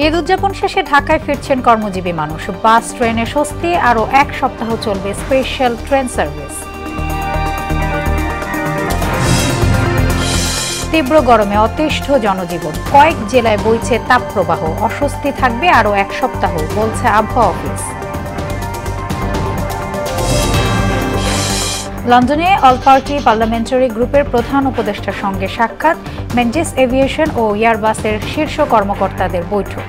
ঈদ উদযাপন শেষে ঢাকায় ফিরছেন কর্মজীবী মানুষ। বাস ট্রেনে স্বস্তি, আরও এক সপ্তাহ চলবে স্পেশাল ট্রেন সার্ভিস। তীব্র গরমে অতিষ্ঠ জনজীবন, কয়েক জেলায় বইছে তাপপ্রবাহ। অস্বস্তি থাকবে আরও এক সপ্তাহ, বলছে আবহাওয়া অফিস। লন্ডনে অল পার্টি পার্লামেন্টারি গ্রুপের প্রধান উপদেষ্টার সঙ্গে সাক্ষাৎ, মেন্ডিস এভিয়েশন ও এয়ারবাসের শীর্ষ কর্মকর্তাদের বৈঠক।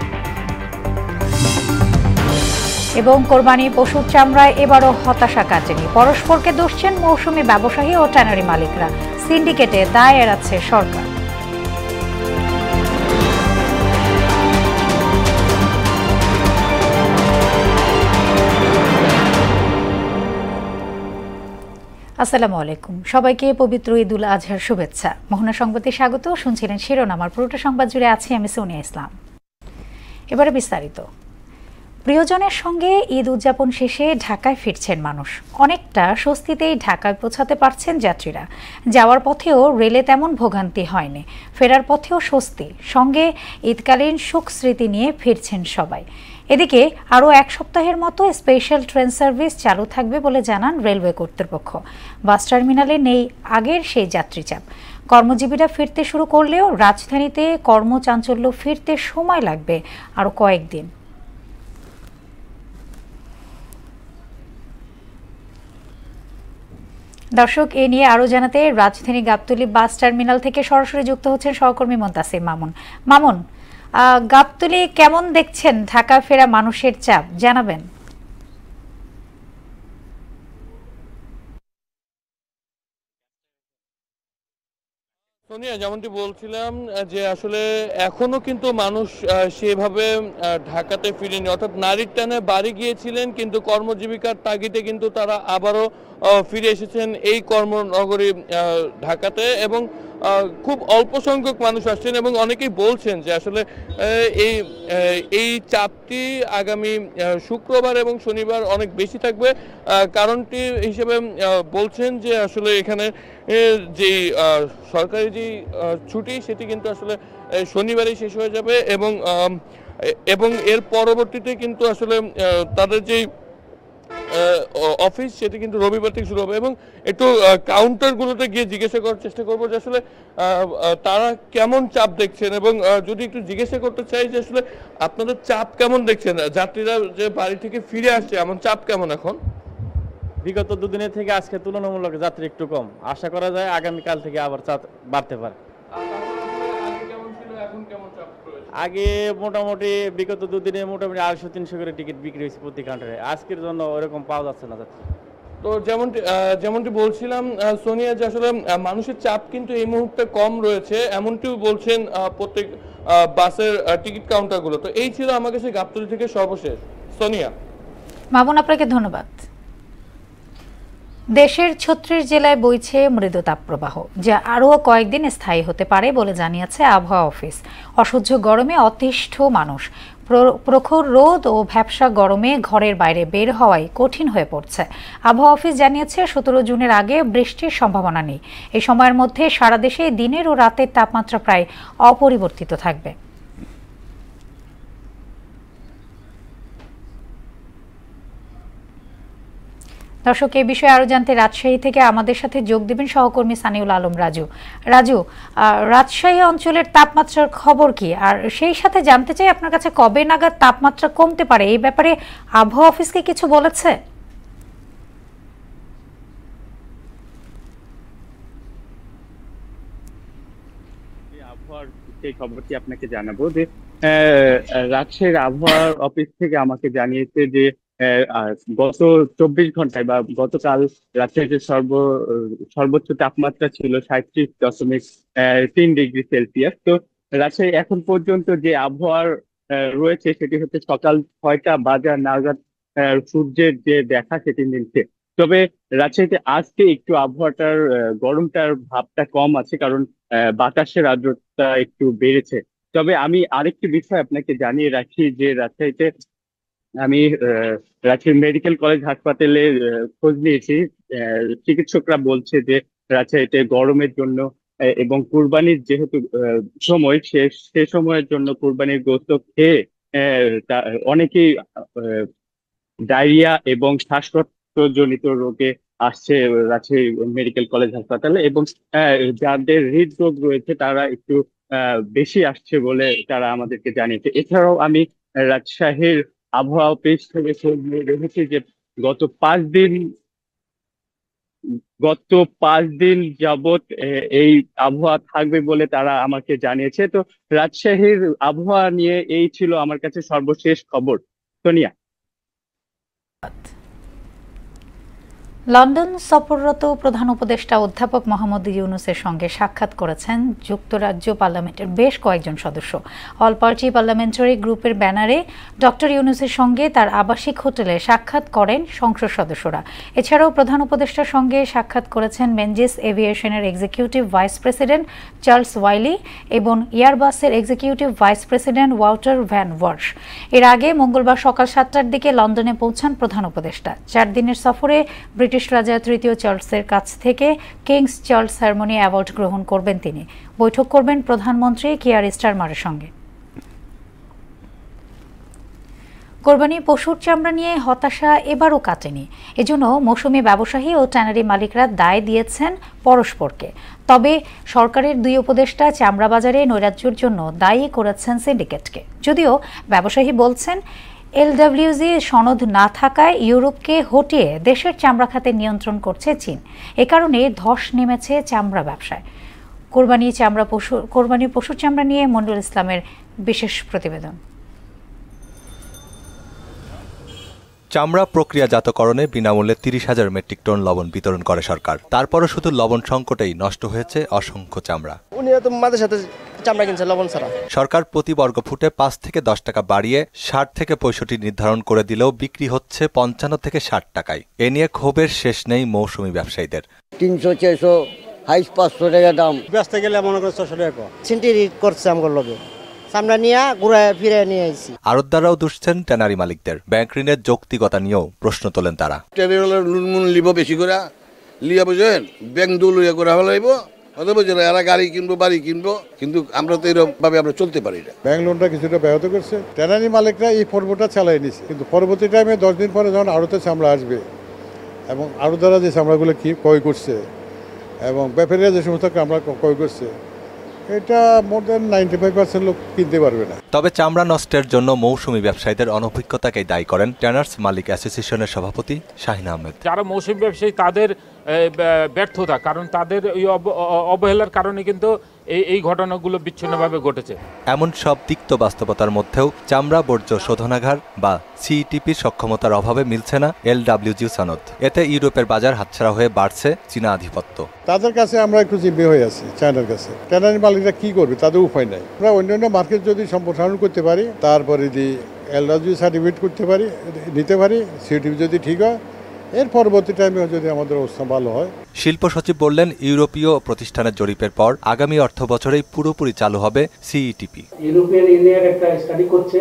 এবং কোরবানি পশুর চামড়ায় এবারও হতাশা কাটেনি। পরস্পরকে দোষছেন মৌসুমি ব্যবসায়ী ও ট্যানারি মালিকরা। সিন্ডিকেটে দায় এড়াচ্ছে সরকার। আসসালামু আলাইকুম, সবাইকে পবিত্র ঈদ উল আজহার শুভেচ্ছা। মোহনা সংবাদে স্বাগত। শুনছিলেন শিরোনাম, আর পুরোটা সংবাদ জুড়ে আছি আমি সোনিয়া ইসলাম। এবারে বিস্তারিত। প্রিয়জনের সঙ্গে ঈদ উদযাপন শেষে ঢাকায় ফিরছেন মানুষ। অনেকটা স্বস্তিতেই ঢাকায় পৌঁছাতে পারছেন যাত্রীরা। যাওয়ার পথেও রেলে তেমন ভোগান্তি হয়নি, ফেরার পথেও স্বস্তি, সঙ্গে ঈদকালীন সুখ স্মৃতি নিয়ে ফিরছেন সবাই। এদিকে আরও এক সপ্তাহের মতো স্পেশাল ট্রেন সার্ভিস চালু থাকবে বলে জানান রেলওয়ে কর্তৃপক্ষ। বাস টার্মিনালে নেই আগের সেই যাত্রীচাপ। কর্মজীবীরা ফিরতে শুরু করলেও রাজধানীতে কর্মচাঞ্চল্য ফিরতে সময় লাগবে আরও কয়েকদিন। দর্শক, এ নিয়ে আরো জানাতে রাজধানী গাবতলী বাস টার্মিনাল থেকে সরাসরি যুক্ত হচ্ছেন সহকর্মী মুনতাসির মামুন। মামুন, গাবতলী কেমন দেখছেন ঢাকা ফেরা মানুষের চাপ, জানাবেন। সোনিয়া, যেমনটি বলছিলাম যে আসলে এখনো কিন্তু মানুষ সেভাবে ঢাকাতে ফিরেনি, অর্থাৎ নারীর টানে বাড়ি গিয়েছিলেন, কিন্তু কর্মজীবিকার তাগিদে কিন্তু তারা আবারও ফিরে এসেছেন এই কর্মনগরী ঢাকাতে। এবং খুব অল্প সংখ্যক মানুষ আসছেন এবং অনেকেই বলছেন যে আসলে এই এই চাপটি আগামী শুক্রবার এবং শনিবার অনেক বেশি থাকবে। কারণটি হিসেবে বলছেন যে আসলে এখানে যে সরকারি যে ছুটি সেটি কিন্তু আসলে শনিবারই শেষ হয়ে যাবে এবং এর পরবর্তীতে কিন্তু আসলে তাদের যেই অফিস সেটি কিন্তু রবিবার থেকে শুরু হবে। এবং একটু কাউন্টারগুলোতে গিয়ে জিজ্ঞাসা করার চেষ্টা করবো যে আসলে তারা কেমন চাপ দেখছেন, এবং যদি একটু জিজ্ঞাসা করতে চাই যে আসলে আপনাদের চাপ কেমন দেখছেন, যাত্রীরা যে বাড়ি থেকে ফিরে আসছে এমন চাপ কেমন এখন? বিগত দুদিনের থেকে আজকে তুলনামূলক যাত্রী একটু কম, আশা করা যায় আগামীকাল থেকে আবার চাপ বাড়তে পারে। আগে মোটামুটি বিগত দুদিনে মোটামুটি 250-300 করে টিকিট বিক্রি হয়েছে প্রতি কাউন্টারে। আজকের জন্য ওরকম পাওয়া যাচ্ছে না যাত্রী। তো যেমনটি বলছিলাম সোনিয়া, যে আসলে মানুষের চাপ কিন্তু এই মুহূর্তে কম রয়েছে, এমনটিও বলছেন প্রত্যেক বাসের টিকিট কাউন্টারগুলো। তো এই ছিল আমার কাছে গাবতলী থেকে সর্বশেষ। সোনিয়া। মামুন, আপনাকে ধন্যবাদ। দেশের 36 জেলায় বইছে মৃদু তাপপ্রবাহ, যা আরও কয়েকদিন স্থায়ী হতে পারে বলে জানিয়েছে আবহাওয়া অফিস। অসহ্য গরমে অতিষ্ঠ মানুষ। প্রখর রোদ ও ভ্যাপসা গরমে ঘরের বাইরে বের হওয়াই কঠিন হয়ে পড়ছে। আবহাওয়া অফিস জানিয়েছে 17 জুনের আগে বৃষ্টির সম্ভাবনা নেই। এই সময়ের মধ্যে সারা দেশে দিনের ও রাতের তাপমাত্রা প্রায় অপরিবর্তিত থাকবে। দর্শক, এই বিষয়ে আরো জানতে রাজশাহী থেকে আমাদের সাথে যোগ দেবেন সহকর্মী সানিউল আলম রাজু। রাজশাহী অঞ্চলের তাপমাত্রার খবর কি, আর সেই সাথে জানতে চাই আপনার কাছে কবে নাগাদ তাপমাত্রা কমতে পারে, এই ব্যাপারে আবহাওয়া অফিসকে কিছু বলেছে? আবহাওয়ার সেই খবরটি আপনাকে জানাবো যে রাজশাহীর আবহাওয়ার অফিস থেকে আমাকে জানিয়েছে যে গত 24 ঘন্টায় বা গতকাল রাজশাহীতে সর্বোচ্চ তাপমাত্রা ছিল 37.3 ডিগ্রি সেলসিয়াস। তো রাজশাহী এখন পর্যন্ত যে আবহাওয়ার রয়েছে সেটি হচ্ছে সকাল 6টা বাজার নাগাদ সূর্যের যে দেখা সেটি মিলছে। তবে রাজশাহীতে আজকে একটু আবহাওয়াটার গরমটার ভাবটা কম আছে, কারণ বাতাসের আর্দ্রতা একটু বেড়েছে। তবে আমি আরেকটি বিষয় আপনাকে জানিয়ে রাখি যে রাজশাহীতে আমি রাজশাহী মেডিকেল কলেজ হাসপাতালে খোঁজ নিয়েছি। চিকিৎসকরা বলছে যে রাজশাহীতে গরমের জন্য এবং কুরবানির যেহেতু সময় সে সময়ের জন্য কুরবানির গোশত খেয়ে অনেকেই ডায়রিয়া এবং শ্বাসকষ্টজনিত রোগে আসছে রাজশাহী মেডিকেল কলেজ হাসপাতালে, এবং যাদের হৃদরোগ রয়েছে তারা একটু বেশি আসছে বলে তারা আমাদেরকে জানিয়েছে। এছাড়াও আমি রাজশাহীর আবহাওয়া অফিস থেকে খোঁজ নিয়ে দেখেছি যে গত 5 দিন যাবত এই আবহাওয়া থাকবে বলে তারা আমাকে জানিয়েছে। তো রাজশাহীর আবহাওয়া নিয়ে এই ছিল আমার কাছে সর্বশেষ খবর। সোনিয়া। লন্ডন সফররত প্রধান উপদেষ্টা অধ্যাপক মোহাম্মদ ইউনূসের সঙ্গে সাক্ষাৎ করেছেন যুক্তরাজ্য পার্লামেন্টের বেশ কয়েকজন সদস্য। অল পার্টি পার্লামেন্টারি গ্রুপের ব্যানারে ডক্টর ইউনূসের সঙ্গে তার আবাসিক হোটেলে সাক্ষাৎ করেন সংসদ সদস্যরা। এছাড়াও প্রধান উপদেষ্টার সঙ্গে সাক্ষাৎ করেছেন মেনজিস এভিয়েশনের executive vice president Charles Wylie এবং এয়ারবাসের executive vice president Walter van Warsh. এর আগে মঙ্গলবার সকাল 7টার দিকে লন্ডনে পৌঁছান প্রধান উপদেষ্টা। 4 দিনের সফরে ব্রিটিশ রাজা তৃতীয় চার্লসের কাছ থেকে কিংস চার্লস সেরেমনি অ্যাওয়ার্ড গ্রহণ করবেন তিনি। বৈঠক করবেন প্রধানমন্ত্রী কিয়ার স্টারমারের সঙ্গে। কোরবানি পশুর চামড়া নিয়ে হতাশা এবারও কাটেনি। এজন্য মৌসুমি ব্যবসায়ী ও ট্যানারি মালিকরা দায় দিয়েছেন পরস্পরকে। তবে সরকারের 2 উপদেষ্টা চামড়া বাজারে নৈরাজ্যের জন্য দায়ী করেছেন সিন্ডিকেটকে। যদিও ব্যবসায়ী বলছেন এলডব্লিউজি সনদ না থাকায় ইউরোপকে হটিয়ে দেশের চামড়া খাতে নিয়ন্ত্রণ করছে চীন। এ কারণে ধস নেমেছে চামড়া ব্যবসায়। কোরবানি পশুর চামড়া নিয়ে মনিরুল ইসলামের বিশেষ প্রতিবেদন। চামড়া প্রক্রিয়াজাতকরণে বিনামূল্যে 30,000 মেট্রিক টন লবণ বিতরণ করে সরকার। তারপরও শুধু লবণ সংকটেই নষ্ট হয়েছে অসংখ্য চামড়া। সরকার প্রতি বর্গ ফুটে 5 থেকে 10 টাকা বাড়িয়ে 60 থেকে 65 নির্ধারণ করে দিলেও বিক্রি হচ্ছে 55 থেকে 60 টাকায়। এ নিয়ে ক্ষোভের শেষ নেই মৌসুমী ব্যবসায়ীদের। 300-400 হাইস 500 টাকা দাম ব্যস্ত গেলে মনে করছে 600 টাকা সিন্টিরি করছে আমার লগে সামনে নিয়ে ঘুরায় ফিরে নিয়ে আইছি। আড়তদাররাও দুষছেন ট্যানারি মালিকদের। ব্যাংক ঋণের যৌক্তিকতা নিয়েও প্রশ্ন তোলেন তারা। ট্যানারি লুনমুন লিব বেশি করে লিয়া বুঝেন ব্যাংক দুলুয়া করে হলাইব অথবা এরা গাড়ি কিনবো বাড়ি কিনবো, কিন্তু আমরা তো এরকম ভাবে আমরা চলতে পারি না। ব্যাংক লোনটা কিছুটা ব্যাহত করছে। ট্যানারি মালিকরা এই পর্বটা চালাই নিছে, কিন্তু পরবর্তী টাইমে 10 দিন পরে যখন আড়তে চামড়া আসবে এবং আড়তদাররা যে চামড়াগুলো কি ক্রয় করছে এবং ব্যাপারীরা যে সমস্ত চামড়া ক্রয় করছে, এটা মোর দেন 95% লোক কিনতে পারবে না। তবে চামড়া নষ্টের জন্য মৌসুমী ব্যবসায়ীদের অনভিজ্ঞতাকেই দায়ী করেন ট্যানার্স মালিক অ্যাসোসিয়েশনের সভাপতি শাহিন আহমেদ। যারা মৌসুমী ব্যবসায়ী তাদের ব্যর্থতা, কারণ তাদের এই অবহেলার কারণে কিন্তু এই ঘটনাগুলো বিচ্ছিন্নভাবে ঘটেছে। এমন সব তিক্ত বাস্তবতার মধ্যেও চামড়া বর্জ্য শোধনাগার বা সিইটিপির সক্ষমতার অভাবে মিলছে না এলডব্লিউজি সনদ। এতে ইউরোপের বাজার হাতছাড়া হয়ে বাড়ছে চীনা আধিপত্য। তাদের কাছে আমরা একটু জিম্মি হয়ে আছি, চায়নার কাছে। ট্যানারি মালিকরা কি করবে, তাদের উপায় নাই। আমরা অন্যান্য মার্কেট যদি সম্প্রসারণ করতে পারি, তারপরে যদি এলডব্লিউজি সার্টিফিকেট করতে পারি, নিতে পারি, সিইটিপি যদি ঠিক হয়, এর পরবর্তী টাইমে যদি আমাদের অবস্থা ভালো হয়। শিল্প সচিব বললেন, ইউরোপীয় প্রতিষ্ঠানের জরিপের পর আগামী অর্থ বছরেই পুরোপুরি চালু হবে সিইটিপি। ইউরোপিয়ান ইউনিয়ন একটা স্টাডি করছে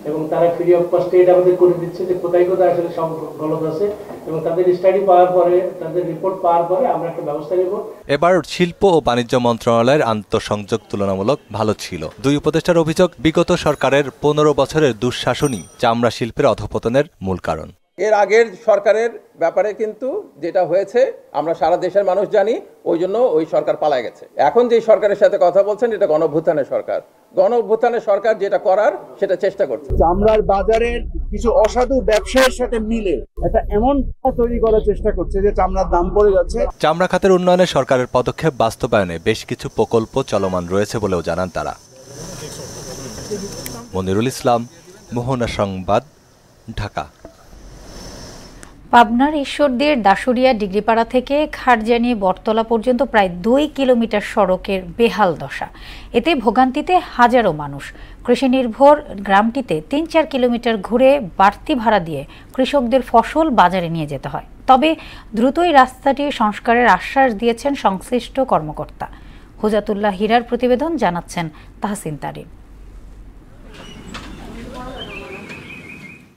এবং তারা ফ্রি অফ কস্টে এটা আমাদের করে দিচ্ছে যে কোথায় কোথায় আসলে সব গলত আছে, এবং তাদের স্টাডি পাওয়ার পরে, তাদের রিপোর্ট পাওয়ার পরে আমরা একটা ব্যবস্থা নেব। এবার শিল্প ও বাণিজ্য মন্ত্রণালয়ের আন্তঃসংযোগ তুলনামূলক ভালো ছিল। 2 উপদেষ্টার অভিযোগ, বিগত সরকারের 15 বছরের দুঃশাসনই চামড়া শিল্পের অধঃপতনের মূল কারণ। এর আগের সরকারের ব্যাপারে কিন্তু যেটা হয়েছে আমরা সারা দেশের মানুষ জানি, ওই জন্য ওই সরকার পালায় গেছে। এখন যে সরকারের সাথে কথা বলছেন, এটা গণঅভ্যুত্থানের সরকার। গণঅভ্যুত্থানের সরকার যেটা করার সেটা চেষ্টা করছে। চামড়ার বাজারের কিছু অসাধু ব্যবসায়ের সাথে মিলে একটা এমন তৈরি করার চেষ্টা করছে যে চামড়ার দাম পড়ে যাচ্ছে। চামড়া খাতের উন্নয়নে সরকারের পদক্ষেপ বাস্তবায়নে বেশ কিছু প্রকল্প চলমান রয়েছে বলেও জানান তারা। মনিরুল ইসলাম, মোহনা সংবাদ, ঢাকা। পাবনার ঈশ্বরদীর দাসুরিয়া ডিগ্রিপাড়া থেকে খারজানি বটতলা পর্যন্ত প্রায় 2 কিলোমিটার সড়কের বেহাল দশা। এতে ভোগান্তিতে হাজারো মানুষ। কৃষি নির্ভর গ্রামটিতে 3-4 কিলোমিটার ঘুরে বাড়তি ভাড়া দিয়ে কৃষকদের ফসল বাজারে নিয়ে যেতে হয়। তবে দ্রুতই রাস্তাটি সংস্কারের আশ্বাস দিয়েছেন সংশ্লিষ্ট কর্মকর্তা। হুজাতুল্লাহ হীরার প্রতিবেদন, জানাচ্ছেন তাহসিন তারিন।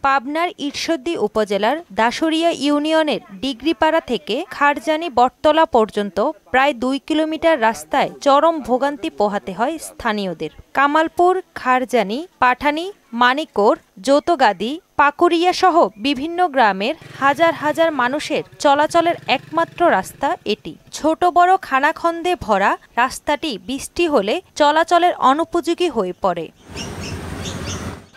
পাবনার ঈশ্বরদী উপজেলার দাসুরিয়া ইউনিয়নের ডিগ্রিপাড়া থেকে খারজানি বটতলা পর্যন্ত প্রায় 2 কিলোমিটার রাস্তায় চরম ভোগান্তি পোহাতে হয় স্থানীয়দের। কামালপুর, খারজানি, পাঠানি, মানিকোর, জোতগাদি, পাকুরিয়া সহ বিভিন্ন গ্রামের হাজার হাজার মানুষের চলাচলের একমাত্র রাস্তা এটি। ছোট বড় খানাখন্দে ভরা রাস্তাটি বৃষ্টি হলে চলাচলের অনুপযোগী হয়ে পড়ে।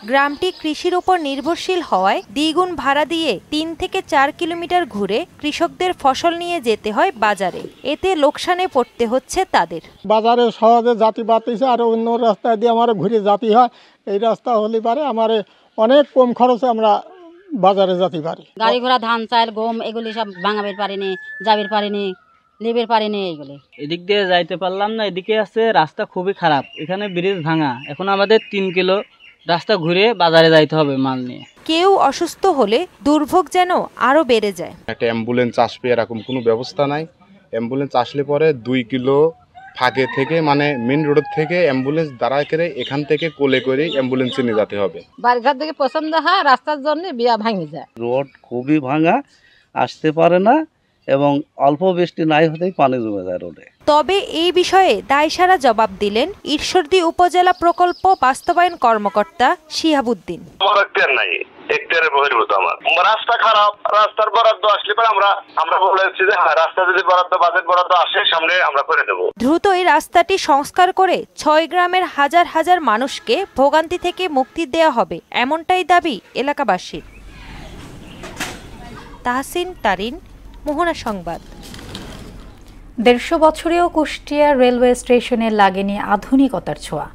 গ্রামটি কৃষির উপর নির্ভরশীল হওয়ায় দ্বিগুণ ভাড়া দিয়ে 3 থেকে 4 কিলোমিটার ঘুরে কৃষকদের ফসল নিয়ে যেতে হয় বাজারে। এতে লোকসানে পড়তে হচ্ছে তাদের। বাজারে সহজে জাতি বাতিছে আর অন্য রাস্তা দিয়ে আমার ঘুরে জাতি হয়। এই রাস্তা হলে পারে আমার অনেক কম খরচে আমরা বাজারে যেতে পারি। গাড়ি ঘোড়া ধান চাল গম এগুলি সব ভাঙাবের পারিনি, যাবের পারিনি, লেবের পারিনি। এইগুলি এদিক দিয়ে যাইতে পারলাম না। এদিকে আছে রাস্তা খুবই খারাপ, এখানে ব্রিজ ভাঙা। এখন আমাদের 3 কিলো রাস্তা ঘুরে বাজারে যাইতে হবে মাল নিয়ে। কেউ অসুস্থ হলে দুর্ভোগ যেন আরো বেড়ে যায়। একটা অ্যাম্বুলেন্স আসবে এরকম কোনো ব্যবস্থা নাই। অ্যাম্বুলেন্স আসলে পরে 2 কিলো ফাঁকে থেকে মানে মেন রোড থেকে অ্যাম্বুলেন্স দাঁড়ায় করে এখান থেকে কোলে করে অ্যাম্বুলেন্সে নিয়ে যেতে হবে। বাড়িঘর থেকে পছন্দ হয়, রাস্তার জন্য বিয়া ভাঙে যায়। রোড খুবই ভাঙা, আসতে পারে না এবং অল্প বৃষ্টি নাই হতেই পানি জমে যায় রোডে। তবে এই বিষয়ে দায়সারা জবাব দিলেন ঈশ্বরদী উপজেলা প্রকল্প বাস্তবায়ন কর্মকর্তা শিহাবুদ্দিন। হেক্টরের বহির্ভূত আমার রাস্তা খারাপ, রাস্তার বরাদ্দ আসলে পরে আমরা বলেছি যে হ্যাঁ রাস্তা যদি বরাদ্দ বাজেট বরাদ্দ আসে সামনে আমরা করে দেব। দ্রুত এই রাস্তাটি সংস্কার করে 6 গ্রামের হাজার হাজার মানুষকে ভোগান্তি থেকে মুক্তি দেওয়া হবে, এমনটাই দাবি এলাকাবাসীর। তাহসিন তারিন, মোহনা সংবাদ। 150 বছরেও কুষ্টিয়া রেলওয়ে স্টেশনে লাগেনি আধুনিকতার ছোঁয়া।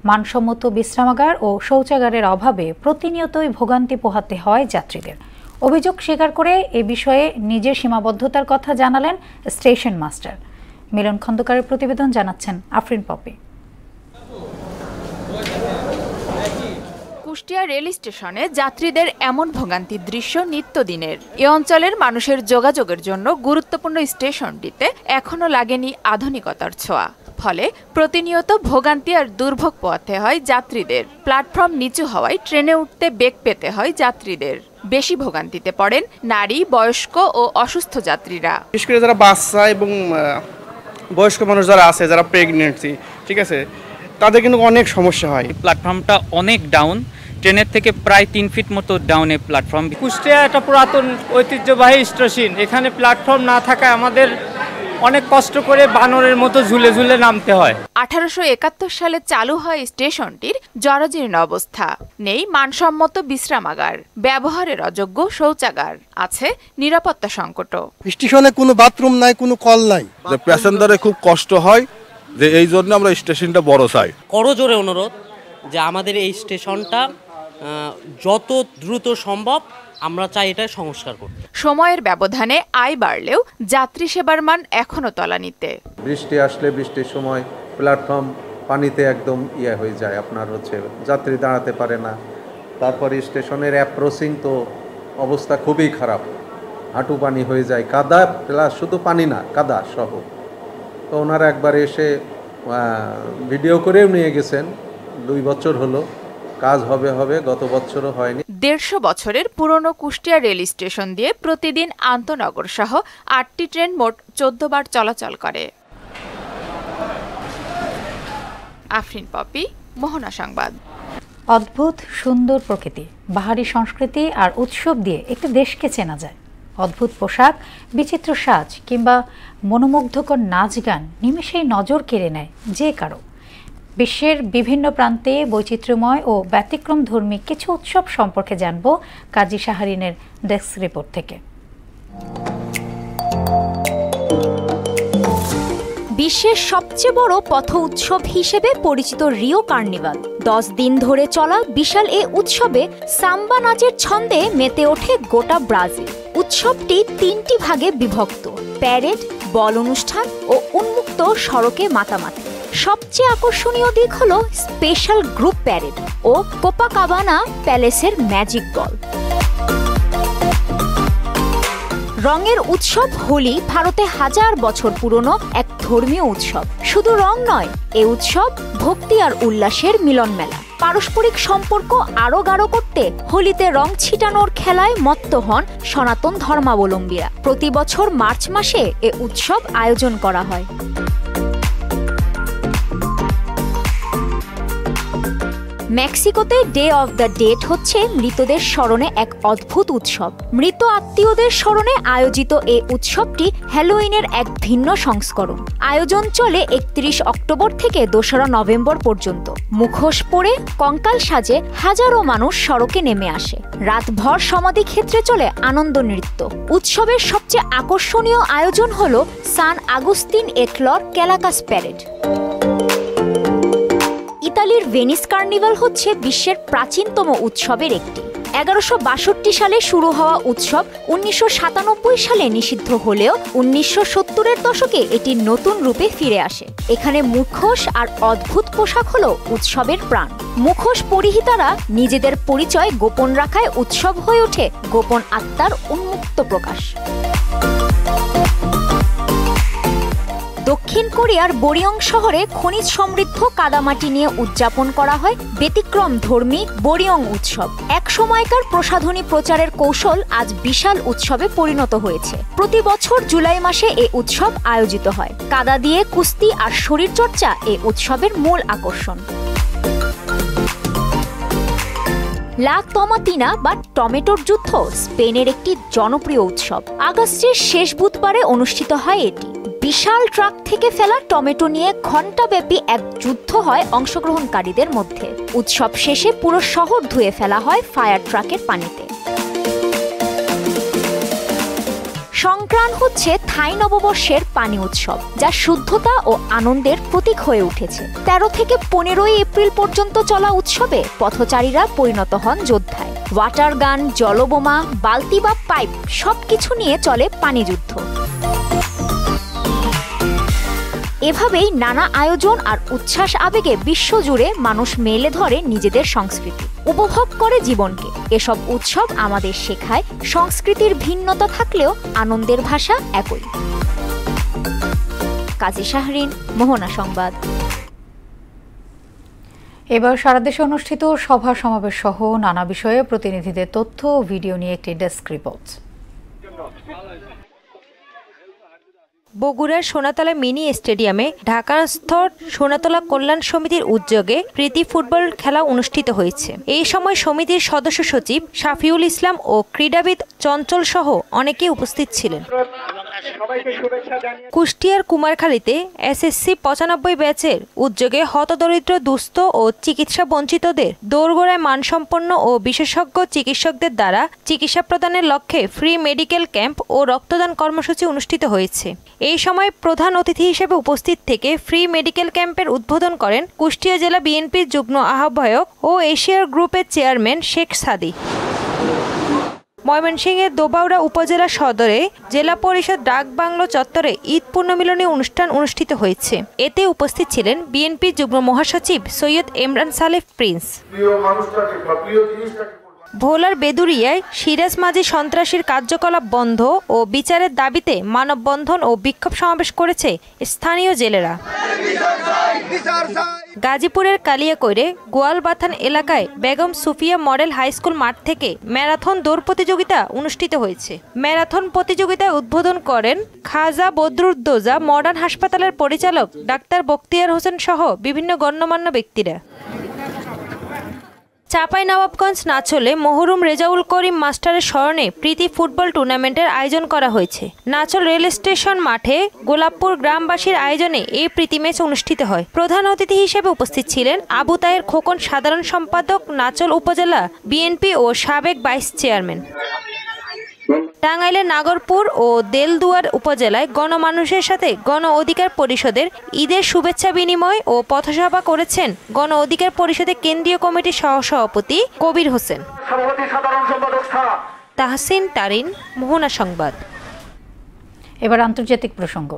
মানসম্মত বিশ্রামাগার ও শৌচাগারের অভাবে প্রতিনিয়তই ভোগান্তি পোহাতে হয় যাত্রীদের। অভিযোগ স্বীকার করে এ বিষয়ে নিজের সীমাবদ্ধতার কথা জানালেন স্টেশন মাস্টার। মিলন খন্দকারের প্রতিবেদন, জানাচ্ছেন আফরিন পপি। কুষ্টিয়া রেল স্টেশনে যাত্রীদের এমন ভোগান্তির দৃশ্য নিত্যদিনের। এ অঞ্চলের মানুষের যোগাযোগের জন্য গুরুত্বপূর্ণ স্টেশনটিতে এখনো লাগেনি আধুনিকতার ছোঁয়া। ফলে প্রতিনিয়ত ভোগান্তি আর দুর্ভোগ পোহাতে হয় যাত্রীদের। প্ল্যাটফর্ম নিচু হওয়ায় ট্রেনে উঠতে বেগ পেতে হয় যাত্রীদের। বেশি ভোগান্তিতে পড়েন নারী, বয়স্ক ও অসুস্থ যাত্রীরা। বিশেষ করে যারা বাচ্চা এবং বয়স্ক মানুষ যারা আছে, যারা প্রেগনেন্সি, ঠিক আছে, তাদের কিন্তু অনেক সমস্যা হয়। প্ল্যাটফর্মটা অনেক ডাউন, ট্রেনের থেকে প্রায় 3 ফিট মতো ডাউনে প্ল্যাটফর্ম। কুষ্টিয়া একটা পুরাতন ঐতিহ্যবাহী স্টেশন, এখানে প্ল্যাটফর্ম না থাকায় আমাদের অনেক কষ্ট করে বানরের মতো ঝুলে ঝুলে নামতে হয়। 1871 সালে চালু হয় স্টেশনটির জরাজীর্ণ অবস্থা। নেই মানসম্মত বিশ্রামাগার, ব্যবহারের অযোগ্য শৌচাগার, আছে নিরাপত্তা সংকট। স্টেশনে কোনো বাথরুম নাই, কোনো কল নাই। যে প্যাসেঞ্জারে খুব কষ্ট হয়, যে এই জন্য আমরা স্টেশনটা বড় চাই। করজোরে অনুরোধ যে আমাদের এই স্টেশনটা যত দ্রুত সম্ভব আমরা চাই এটা সংস্কার করতে। সময়ের ব্যবধানে আয় বাড়লেও যাত্রী সেবার মান এখনো তলানিতে। বৃষ্টি আসলে বৃষ্টির সময় প্ল্যাটফর্ম পানিতে একদম হয়ে যায়, আপনার যাত্রী দাঁড়াতে পারে না। তারপরে স্টেশনের অ্যাপ্রোচিং তো অবস্থা খুবই খারাপ, হাঁটু পানি হয়ে যায়, কাদা প্লাস শুধু পানি না কাদা সহ। তো ওনারা একবার এসে ভিডিও করেও নিয়ে গেছেন, 2 বছর হলো, কাজ হবে, গত বছরও হয়নি। 150 বছরের পুরনো কুষ্টিয়া রেল স্টেশন দিয়ে প্রতিদিন আন্তনগর সহ 8টি ট্রেন মোট 14 বার চলাচল করে। আফরিন পপি, মোহনা সংবাদ। অদ্ভুত সুন্দর প্রকৃতি, বাহারি সংস্কৃতি আর উৎসব দিয়ে একটি দেশকে চেনা যায়। অদ্ভুত পোশাক, বিচিত্র সাজ কিংবা মনোমুগ্ধকর নাচ গান নিমেষেই নজর কেড়ে নেয় যে কারো। বিশ্বের বিভিন্ন প্রান্তে বৈচিত্র্যময় ও ব্যতিক্রমধর্মী কিছু উৎসব সম্পর্কে জানব কাজী শাহরিনের ডেস্ক রিপোর্ট থেকে। বিশ্বের সবচেয়ে বড় পথ উৎসব হিসেবে পরিচিত রিও কার্নিভাল। 10 দিন ধরে চলা বিশাল এ উৎসবে সাম্বা নাচের ছন্দে মেতে ওঠে গোটা ব্রাজিল। উৎসবটি 3টি ভাগে বিভক্ত: প্যারেড, বল অনুষ্ঠান ও উন্মুক্ত সড়কে মাতামাতি। সবচেয়ে আকর্ষণীয় দিক হলো স্পেশাল গ্রুপ প্যারেড ও কোপাকাবানা প্যালেসের ম্যাজিক বল। রঙের উৎসব হোলি ভারতে 1000 বছর পুরনো এক ধর্মীয় উৎসব। শুধু রং নয়, এ উৎসব ভক্তি আর উল্লাসের মিলন মেলা। পারস্পরিক সম্পর্ক আরও গাঢ় করতে হোলিতে রং ছিটানোর খেলায় মত্ত হন সনাতন ধর্মাবলম্বীরা। প্রতি বছর মার্চ মাসে এ উৎসব আয়োজন করা হয়। মেক্সিকোতে ডে অফ দ্য ডেড হচ্ছে মৃতদের স্মরণে এক অদ্ভুত উৎসব। মৃত আত্মীয়দের স্মরণে আয়োজিত এই উৎসবটি হ্যালোউইনের এক ভিন্ন সংস্করণ। আয়োজন চলে 31 অক্টোবর থেকে 2রা নভেম্বর পর্যন্ত। মুখোশ পরে কঙ্কাল সাজে হাজারো মানুষ সড়কে নেমে আসে। রাতভর সমাধি ক্ষেত্রে চলে আনন্দ নৃত্য। উৎসবের সবচেয়ে আকর্ষণীয় আয়োজন হল সান আগুস্তিন এথলর ক্যালাকাস প্যারেড। ইতালির ভেনিস কার্নিভাল হচ্ছে বিশ্বের প্রাচীনতম উৎসবের একটি। 1162 সালে শুরু হওয়া উৎসব 1997 সালে নিষিদ্ধ হলেও 1970-এর দশকে এটি নতুন রূপে ফিরে আসে। এখানে মুখোশ আর অদ্ভুত পোশাক হলো উৎসবের প্রাণ। মুখোশ পরিহিতারা নিজেদের পরিচয় গোপন রাখায় উৎসব হয়ে ওঠে গোপন আত্মার উন্মুক্ত প্রকাশ। দক্ষিণ কোরিয়ার বরিয়ং শহরে খনিজ সমৃদ্ধ কাদামাটি নিয়ে উদযাপন করা হয় ব্যতিক্রম ধর্মী বরিয়ং উৎসব। এক সময়কার প্রসাধনী প্রচারের কৌশল আজ বিশাল উৎসবে পরিণত হয়েছে। প্রতি বছর জুলাই মাসে এই উৎসব আয়োজিত হয়। কাদা দিয়ে কুস্তি আর শরীরচর্চা এই উৎসবের মূল আকর্ষণ। লা টমাটিনা বা টমেটোর যুদ্ধ স্পেনের একটি জনপ্রিয় উৎসব। আগস্টের শেষ বুধবারে অনুষ্ঠিত হয় এটি। বিশাল ট্রাক থেকে ফেলা টমেটো নিয়ে ঘণ্টাব্যাপী এক যুদ্ধ হয় অংশগ্রহণকারীদের মধ্যে। উৎসব শেষে পুরো শহর ধুয়ে ফেলা হয় ফায়ার ট্রাকের পানিতে। সংক্রান্ত হচ্ছে থাই নববর্ষের পানি উৎসব, যা শুদ্ধতা ও আনন্দের প্রতীক হয়ে উঠেছে। 13 থেকে 15 এপ্রিল পর্যন্ত চলা উৎসবে পথচারীরা পরিণত হন যোদ্ধায়। ওয়াটার গান, জলবোমা, বালতি বা পাইপ সবকিছু নিয়ে চলে পানি যুদ্ধ। এভাবেই নানা আয়োজন আর উচ্ছ্বাস আবেগে বিশ্বজুড়ে মানুষ মেলে ধরে নিজেদের সংস্কৃতি, উপভোগ করে জীবনকে। এসব উৎসব আমাদের শেখায় সংস্কৃতির ভিন্নতা থাকলেও আনন্দের ভাষা একই। কাজী শাহরিন, মোহনা সংবাদ। এবার সারা দেশে অনুষ্ঠিত সভা সমাবেশ সহ নানা বিষয়ে প্রতিনিধিদের তথ্য ও ভিডিও নিয়ে একটি ডেস্ক রিপোর্ট। বগুড়ার সোনাতলা মিনি স্টেডিয়ামে ঢাকাস্থ সোনাতলা কল্যাণ সমিতির উদ্যোগে প্রীতি ফুটবল খেলা অনুষ্ঠিত হয়েছে। এই সময় সমিতির সদস্য সচিব শাফিউল ইসলাম ও ক্রীড়াবিদ চঞ্চল সহ অনেকে উপস্থিত ছিলেন। কুষ্টিয়ার কুমারখালীতে এসএসসি 95 ব্যাচের উদ্যোগে হতদরিদ্র, দুস্থ ও চিকিৎসা বঞ্চিতদের দোরগোড়ায় মানসম্পন্ন ও বিশেষজ্ঞ চিকিৎসকদের দ্বারা চিকিৎসা প্রদানের লক্ষ্যে ফ্রি মেডিকেল ক্যাম্প ও রক্তদান কর্মসূচি অনুষ্ঠিত হয়েছে। এই সময় প্রধান অতিথি হিসেবে উপস্থিত থেকে ফ্রি মেডিকেল ক্যাম্পের উদ্বোধন করেন কুষ্টিয়া জেলা বিএনপির যুগ্ম আহ্বায়ক ও এশিয়ার গ্রুপের চেয়ারম্যান শেখ সাদি। ময়মনসিংহের দোবাউড়া উপজেলা সদরে জেলা পরিষদ ডাক বাংলো চত্বরে ঈদ পুণ্যমিলনী অনুষ্ঠান অনুষ্ঠিত হয়েছে। এতে উপস্থিত ছিলেন বিএনপি যুগ্ম মহাসচিব সৈয়দ ইমরান সালেহ প্রিন্স। ভোলার বেদুরিয়ায় সিরাজ মাঝি সন্ত্রাসীর কার্যকলাপ বন্ধ ও বিচারের দাবিতে মানববন্ধন ও বিক্ষোভ সমাবেশ করেছে স্থানীয় জেলেরা। গাজীপুরের কালিয়াকৈরে গোয়ালবাথান এলাকায় Begum Sufia model high school মাঠ থেকে ম্যারাথন দৌড় প্রতিযোগিতা অনুষ্ঠিত হয়েছে। ম্যারাথন প্রতিযোগিতায় উদ্বোধন করেন খাজা বদরুদ্দোজা মডার্ন হাসপাতালের পরিচালক ডাক্তার বখতিয়ার হোসেন সহ বিভিন্ন গণ্যমান্য ব্যক্তিরা। চাঁপাইনবাবগঞ্জ নাচলে মহরুম রেজাউল করিম মাস্টারের স্মরণে প্রীতি ফুটবল টুর্নামেন্টের আয়োজন করা হয়েছে। নাচল রেল স্টেশন মাঠে গোলাপপুর গ্রামবাসীর আয়োজনে এই প্রীতি ম্যাচ অনুষ্ঠিত হয়। প্রধান অতিথি হিসেবে উপস্থিত ছিলেন আবু তায়ের খোকন, সাধারণ সম্পাদক নাচল উপজেলা বিএনপি ও সাবেক ভাইস চেয়ারম্যান। টাঙ্গাইলের নাগরপুর ও দেলদুয়ার উপজেলায় গণমানুষের সাথে গণ অধিকার পরিষদের ঈদের শুভেচ্ছা বিনিময় ও পথসভা করেছেন গণ অধিকার পরিষদের কেন্দ্রীয় কমিটির সহসভাপতি কবির হোসেন। তাহসিন তারিন, মোহনা সংবাদ। এবার আন্তর্জাতিক প্রসঙ্গ।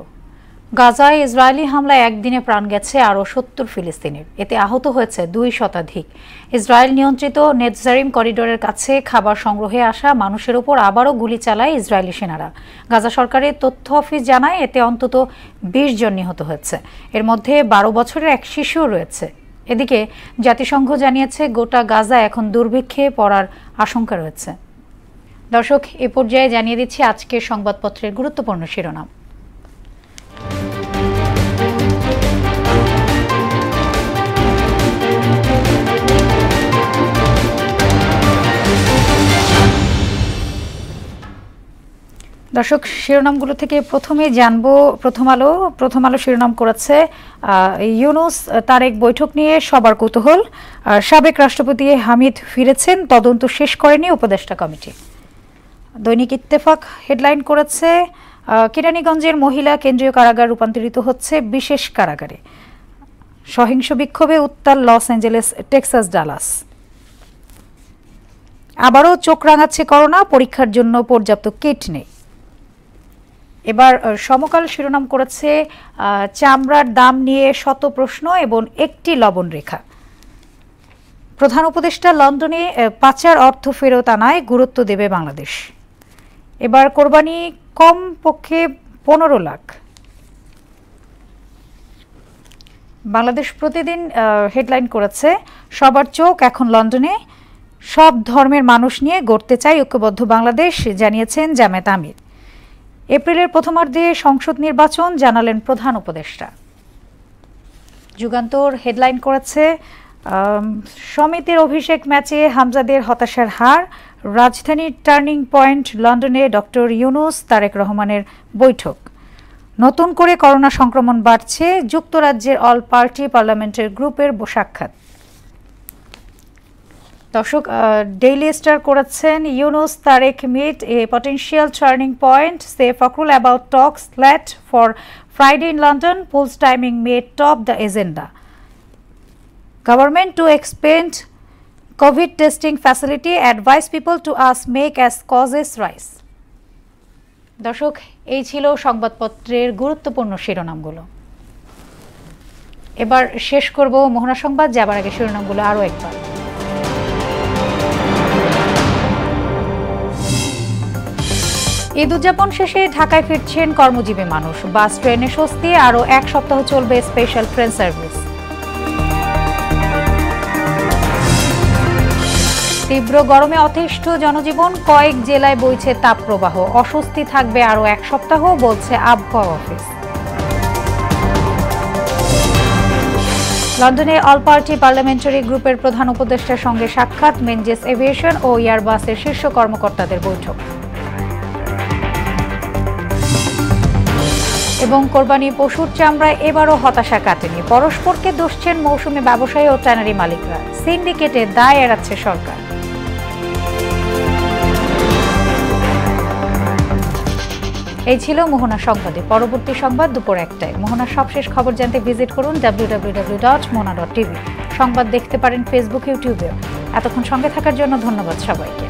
গাজায় ইসরায়েলি হামলায় একদিনে প্রাণ গেছে আরও 70 ফিলিস্তিনির। এতে আহত হয়েছে 2 শতাধিক। ইসরায়েল নিয়ন্ত্রিত নেটজারিম করিডোরের কাছে খাবার সংগ্রহে আসা মানুষের উপর আবারও গুলি চালায় ইসরায়েলি সেনারা। গাজা সরকারের তথ্য অফিস জানায় এতে অন্তত 20 জন নিহত হয়েছে। এর মধ্যে 12 বছরের এক শিশুও রয়েছে। এদিকে জাতিসংঘ জানিয়েছে গোটা গাজা এখন দুর্ভিক্ষে পড়ার আশঙ্কা রয়েছে। দর্শক, এ পর্যায়ে জানিয়ে দিচ্ছি আজকের সংবাদপত্রের গুরুত্বপূর্ণ শিরোনাম। দর্শক, শিরোনামগুলো থেকে প্রথমে জানবো প্রথম আলো শিরোনাম করেছে ইউনূস তারেক বৈঠক নিয়ে সবার কৌতূহল। সাবেক রাষ্ট্রপতি হামিদ ফিরেছেন, তদন্ত শেষ করেনি উপদেষ্টা কমিটি। দৈনিক ইত্তেফাক হেডলাইন করেছে কেরানীগঞ্জের মহিলা কেন্দ্রীয় কারাগার রূপান্তরিত হচ্ছে বিশেষ কারাগারে। সহিংস বিক্ষোভে উত্তাল লস অ্যাঞ্জেলেস, টেক্সাস, ডালাস। আবারও চোখ রাঙাচ্ছে করোনা, পরীক্ষার জন্য পর্যাপ্ত কিট নেই। এবার সমকাল শিরোনাম করেছে চামড়ার দাম নিয়ে শত প্রশ্ন এবং একটি লবণ রেখা। প্রধান উপদেষ্টা লন্ডনে পাচার অর্থ ফেরত আনায় গুরুত্ব দেবে বাংলাদেশ। এবার কোরবানি কম পক্ষে 15 লাখ। বাংলাদেশ প্রতিদিন হেডলাইন করেছে সবার চোখ এখন লন্ডনে, সব ধর্মের মানুষ নিয়ে গড়তে চাই ঐক্যবদ্ধ বাংলাদেশ, জানিয়েছেন জামায়াত আমির। এপ্রিলের প্রথমার্ধে সংসদ নির্বাচন, জানালেন প্রধান উপদেষ্টা। যুগান্তর হেডলাইন করেছে সমিতির অভিষেক ম্যাচে হামজাদের হতাশার হার, রাজধানীর টার্নিং পয়েন্ট লন্ডনে ডক্টর ইউনূস তারেক রহমানের বৈঠক। নতুন করে করোনা সংক্রমণ বাড়ছে, যুক্তরাজ্যের অল পার্টি পার্লামেন্টের গ্রুপের সাক্ষাৎ। দর্শক, ডেইলি স্টার করেছেন Yunus Tarique meet a potential turning point, says Fakhrul about talks late for Friday in London, polls timing may top the agenda. Government to expand COVID testing facility, advise people to ask make as causes rise. দর্শক, এই ছিল সংবাদপত্রের গুরুত্বপূর্ণ শিরোনামগুলো। এবার শেষ করব মোহনা সংবাদ, যাবার আগে শিরোনামগুলো আরও একবার। ঈদ উদযাপন শেষে ঢাকায় ফিরছেন কর্মজীবী মানুষ, বাস ট্রেনে স্বস্তি, আরও 1 সপ্তাহ চলবে স্পেশাল ট্রেন সার্ভিস। তীব্র গরমে অতিষ্ঠ জনজীবন, কয়েক জেলায় বইছে তাপপ্রবাহ, অস্বস্তি থাকবে আরও 1 সপ্তাহ, বলছে আবহাওয়া অফিস। লন্ডনে অল পার্টি পার্লামেন্টারি গ্রুপের প্রধান উপদেষ্টার সঙ্গে সাক্ষাৎ, মেনজেস এভিয়েশন ও এয়ারবাসের শীর্ষ কর্মকর্তাদের বৈঠক। এবং কোরবানি পশুর চামড়ায় এবারও হতাশা কাটেনি, পরস্পরকে দোষছেন মৌসুমি ব্যবসায়ী ও ট্যানারি মালিকরা, সিন্ডিকেটে দায় এড়াচ্ছে সরকার। এই ছিল মোহনা সংবাদে। পরবর্তী সংবাদ দুপুর 1টায়। মোহনার সবশেষ খবর জানতে ভিজিট করুন www.mona.tv। সংবাদ দেখতে পারেন ফেসবুক, ইউটিউবেও। এতক্ষণ সঙ্গে থাকার জন্য ধন্যবাদ সবাইকে।